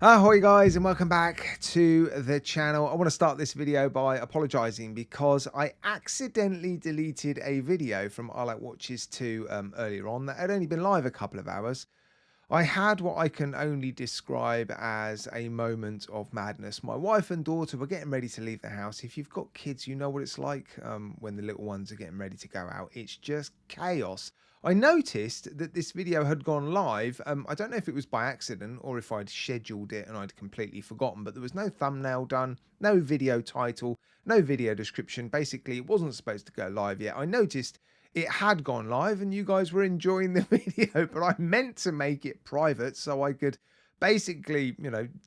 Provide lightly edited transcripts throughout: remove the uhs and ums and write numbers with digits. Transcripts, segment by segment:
Ahoy guys, and welcome back to the channel. I want to start this video by apologizing because I accidentally deleted a video from I Like Watches 2 earlier on that had only been live a couple of hours. I had what I can only describe as a moment of madness. My wife and daughter were getting ready to leave the house. If you've got kids, you know what it's like when the little ones are getting ready to go out. It's just chaos. I noticed that this video had gone live. I don't know if it was by accident or if I'd scheduled it and I'd completely forgotten, but there was no thumbnail done, no video title, no video description. Basically, it wasn't supposed to go live yet. I noticed it had gone live and you guys were enjoying the video, but I meant to make it private so I could basically,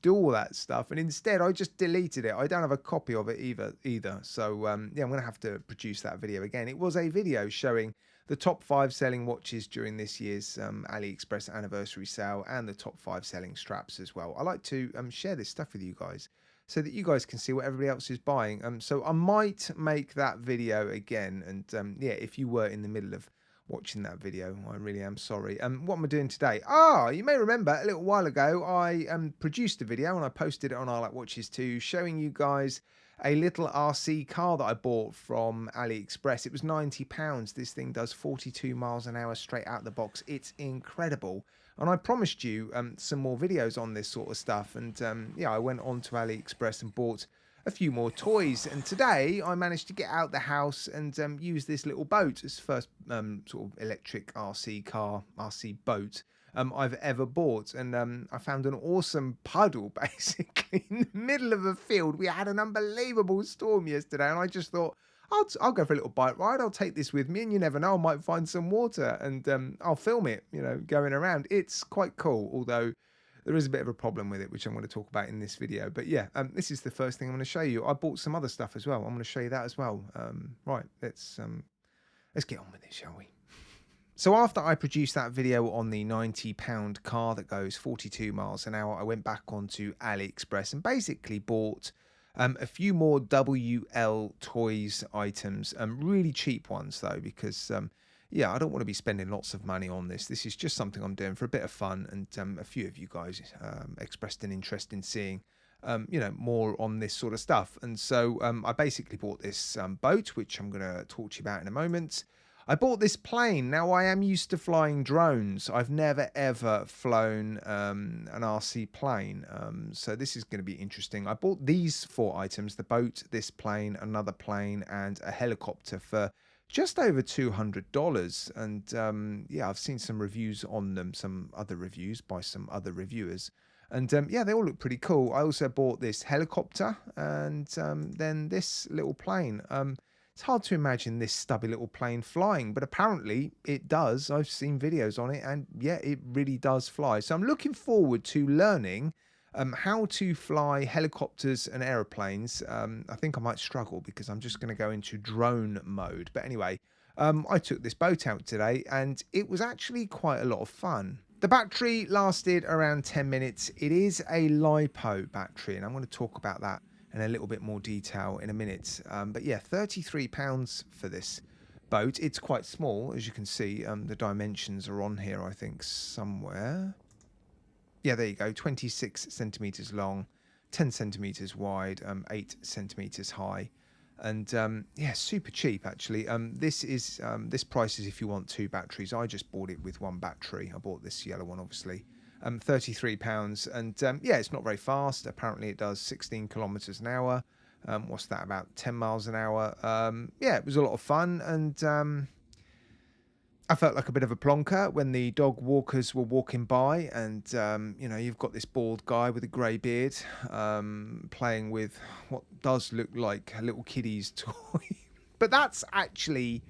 do all that stuff. And instead I just deleted it. I don't have a copy of it either. So yeah, I'm going to have to produce that video again. It was a video showing the top 5 selling watches during this year's AliExpress anniversary sale and the top 5 selling straps as well. I like to share this stuff with you guys so that you guys can see what everybody else is buying. So I might make that video again. And yeah, if you were in the middle of watching that video, I really am sorry. What am I doing today? You may remember a little while ago, I produced a video and I posted it on I Like Watches 2 showing you guys a little RC car that I bought from AliExpress. It was £90. This thing does 42 miles an hour straight out the box. It's incredible. And I promised you some more videos on this sort of stuff. And yeah, I went on to AliExpress and bought a few more toys. And today I managed to get out the house and use this little boat. It's the first sort of electric RC boat I've ever bought. And I found an awesome puddle basically in the middle of a field. We had an unbelievable storm yesterday and I just thought, I'll go for a little bike ride. I'll take this with me, and you never know, I might find some water and I'll film it, going around. It's quite cool, although there is a bit of a problem with it, which I'm going to talk about in this video. But yeah, this is the first thing I'm going to show you. I bought some other stuff as well. I'm going to show you that as well. Right, let's get on with it, shall we? So after I produced that video on the £90 car that goes 42 miles an hour, I went back onto AliExpress and basically bought a few more WLToys items, really cheap ones though, because yeah, I don't want to be spending lots of money on this. This is just something I'm doing for a bit of fun, and a few of you guys expressed an interest in seeing more on this sort of stuff. And so I basically bought this boat, which I'm going to talk to you about in a moment. I bought this plane. Now, I am used to flying drones. I've never, ever flown an RC plane. So this is going to be interesting. I bought these 4 items, the boat, this plane, another plane, and a helicopter for just over $200. And yeah, I've seen some reviews on them, some other reviews by some other reviewers. And yeah, they all look pretty cool. I also bought this helicopter and then this little plane. It's hard to imagine this stubby little plane flying, but apparently it does. I've seen videos on it, and yeah, it really does fly. So I'm looking forward to learning how to fly helicopters and aeroplanes. I think I might struggle because I'm just going to go into drone mode. But anyway, I took this boat out today, and it was actually quite a lot of fun. The battery lasted around 10 minutes. It is a LiPo battery, and I'm going to talk about that in a little bit more detail in a minute. But yeah, £33 for this boat. It's quite small, as you can see. The dimensions are on here, I think, somewhere. Yeah, there you go. 26 centimeters long, 10 centimeters wide, 8 centimeters high. And yeah, super cheap actually. This price is if you want 2 batteries. I just bought it with 1 battery. I bought this yellow one, obviously. £33, and yeah, it's not very fast. Apparently it does 16 kilometers an hour. What's that, about 10 miles an hour? Yeah, it was a lot of fun, and I felt like a bit of a plonker when the dog walkers were walking by, and you've got this bald guy with a grey beard playing with what does look like a little kiddie's toy. But that's actually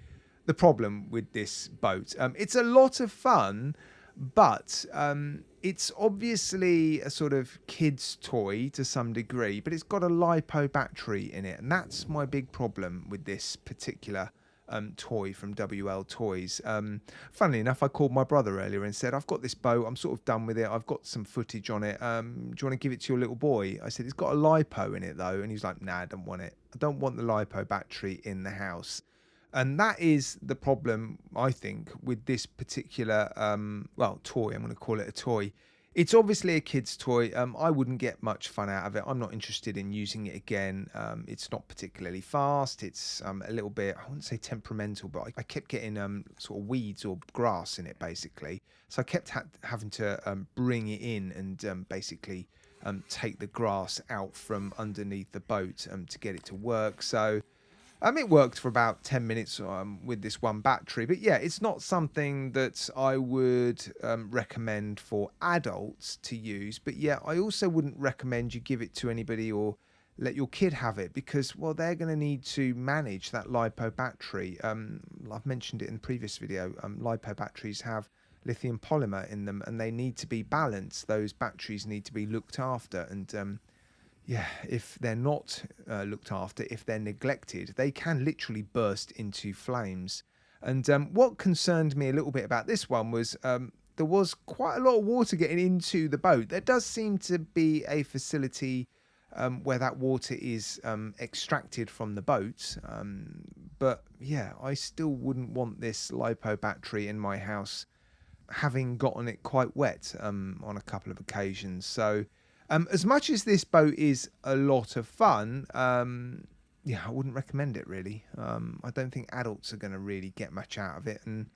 the problem with this boat. It's a lot of fun, but it's obviously a sort of kid's toy to some degree, but it's got a LiPo battery in it, and that's my big problem with this particular toy from WLToys. Funnily enough, I called my brother earlier and said, I've got this boat, I'm sort of done with it, I've got some footage on it, do you want to give it to your little boy? I said, it's got a LiPo in it though, and he's like, nah, I don't want it. I don't want the LiPo battery in the house. And that is the problem, I think, with this particular, well, toy. I'm going to call it a toy. It's obviously a kid's toy. I wouldn't get much fun out of it. I'm not interested in using it again. It's not particularly fast. It's a little bit, I wouldn't say temperamental, but I kept getting sort of weeds or grass in it, basically. So I kept having to bring it in and basically take the grass out from underneath the boat to get it to work. So it worked for about 10 minutes with this one battery. But yeah, it's not something that I would recommend for adults to use. But yeah, I also wouldn't recommend you give it to anybody or let your kid have it because, well, they're going to need to manage that LiPo battery. I've mentioned it in the previous video. LiPo batteries have lithium polymer in them and they need to be balanced. Those batteries need to be looked after. And yeah, if they're not looked after, if they're neglected, they can literally burst into flames. And what concerned me a little bit about this one was there was quite a lot of water getting into the boat. There does seem to be a facility where that water is extracted from the boat. But yeah, I still wouldn't want this LiPo battery in my house, having gotten it quite wet on a couple of occasions. So as much as this boat is a lot of fun, yeah, I wouldn't recommend it really. I don't think adults are going to really get much out of it, and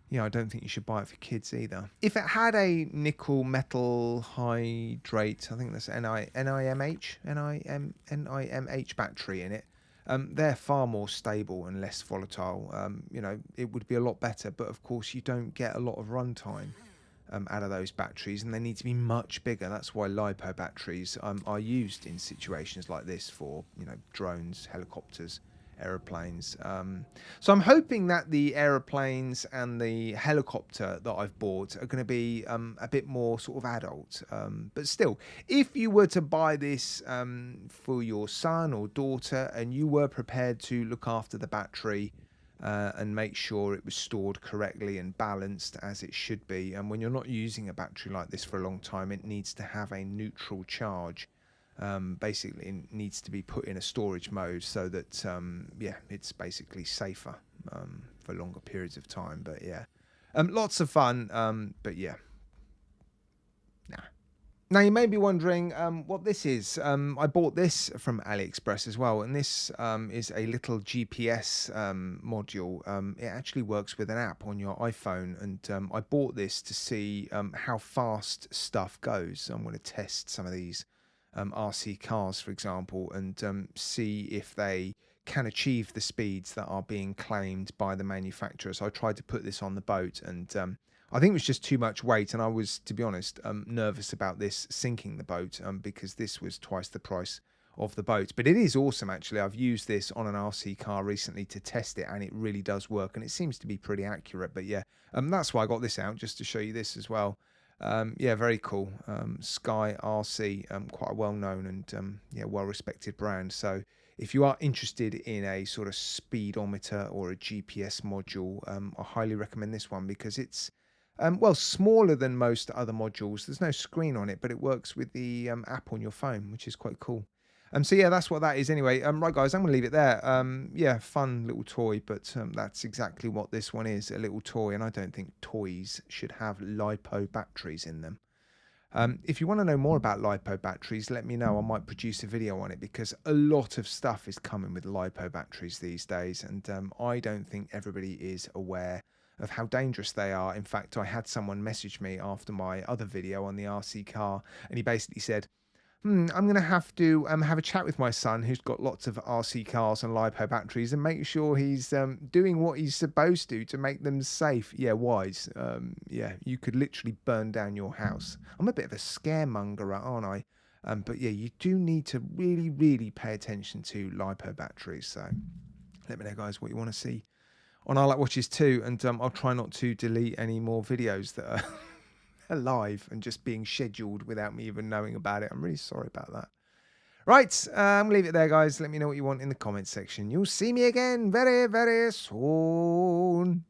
yeah, I don't think you should buy it for kids either. If it had a nickel metal hydrate, I think that's NIMH battery in it, they're far more stable and less volatile. You know, it would be a lot better, but of course you don't get a lot of runtime out of those batteries, and they need to be much bigger. That's why LiPo batteries are used in situations like this for, you know, drones, helicopters, aeroplanes. So I'm hoping that the aeroplanes and the helicopter that I've bought are going to be a bit more sort of adult. But still, if you were to buy this for your son or daughter and you were prepared to look after the battery and make sure it was stored correctly and balanced as it should be, and when you're not using a battery like this for a long time, it needs to have a neutral charge. Basically it needs to be put in a storage mode so that yeah, it's basically safer for longer periods of time. But yeah, lots of fun, but yeah, nah. Now you may be wondering what this is. I bought this from AliExpress as well, and this is a little GPS module. It actually works with an app on your iPhone, and I bought this to see how fast stuff goes. I'm going to test some of these RC cars, for example, and see if they can achieve the speeds that are being claimed by the manufacturer. So I tried to put this on the boat, and I think it was just too much weight, and I was, to be honest, nervous about this sinking the boat because this was twice the price of the boat. But it is awesome, actually. I've used this on an RC car recently to test it, and it really does work, and it seems to be pretty accurate. But yeah, that's why I got this out, just to show you this as well. Yeah, very cool. Sky RC, quite a well-known and yeah, well-respected brand. So if you are interested in a sort of speedometer or a GPS module, I highly recommend this one because it's well, smaller than most other modules. There's no screen on it, but it works with the app on your phone, which is quite cool. So yeah, that's what that is anyway. Right, guys, I'm going to leave it there. Yeah, fun little toy, but that's exactly what this one is, a little toy, and I don't think toys should have LiPo batteries in them. If you want to know more about LiPo batteries, let me know. I might produce a video on it because a lot of stuff is coming with LiPo batteries these days, and I don't think everybody is aware of how dangerous they are. In fact, I had someone message me after my other video on the RC car, and he basically said, I'm going to have to have a chat with my son who's got lots of RC cars and LiPo batteries and make sure he's doing what he's supposed to make them safe. Yeah, wise. Yeah, you could literally burn down your house. I'm a bit of a scaremonger, aren't I? But yeah, you do need to really, really pay attention to LiPo batteries. So let me know, guys, what you want to see on RC too, and I'll try not to delete any more videos that are alive and just being scheduled without me even knowing about it. I'm really sorry about that. Right, I'm gonna leave it there, guys. Let me know what you want in the comments section. You'll see me again very, very soon.